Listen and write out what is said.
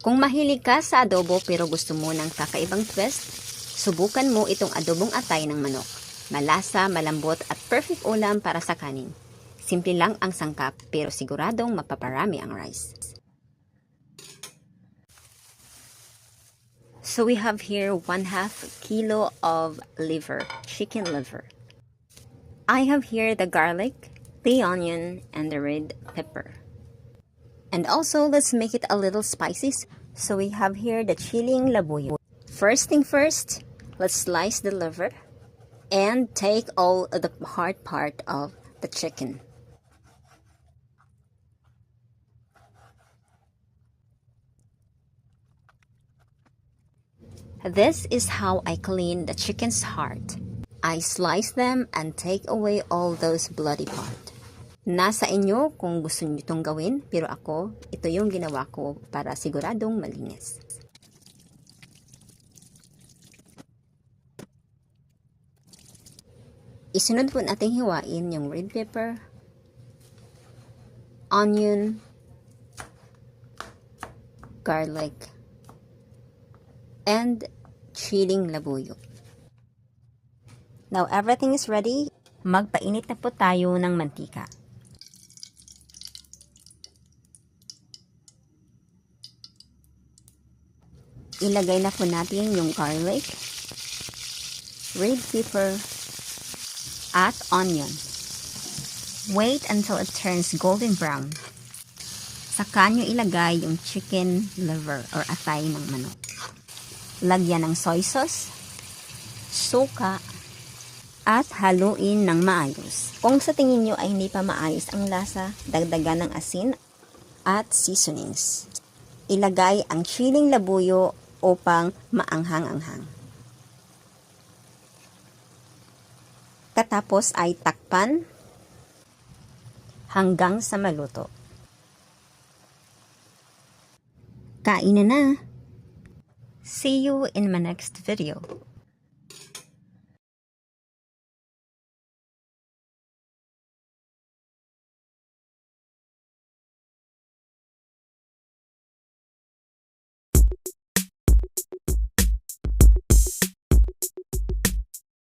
Kung mahilig ka sa adobo pero gusto mo ng kakaibang twist, subukan mo itong adobong atay ng manok. Malasa, malambot at perfect ulam para sa kanin. Simple lang ang sangkap pero siguradong mapaparami ang rice. So we have here 1/2 kilo of liver, chicken liver. I have here the garlic, the onion, and the red pepper. And also, let's make it a little spicy. So we have here the chiling labuyo. First thing first, let's slice the liver and take all of the hard part of the chicken. This is how I clean the chicken's heart. I slice them and take away all those bloody part. Nasa inyo kung gusto nyo itong gawin, pero ako, ito yung ginawa ko para siguradong malinis. Isunod po nating hiwain yung red pepper, onion, garlic, and chiling labuyo. Now everything is ready. Magpainit na po tayo ng mantika. Ilagay na po natin yung garlic, red pepper, at onion. Wait until it turns golden brown. Saka nyo ilagay yung chicken liver or atay ng manok. Lagyan ng soy sauce, suka, at haluin ng maayos. Kung sa tingin nyo ay hindi pa maayos ang lasa, dagdagan ng asin at seasonings. Ilagay ang chiling labuyo upang maanghang-anghang. Katapos ay takpan hanggang sa maluto. Kain na! See you in my next video.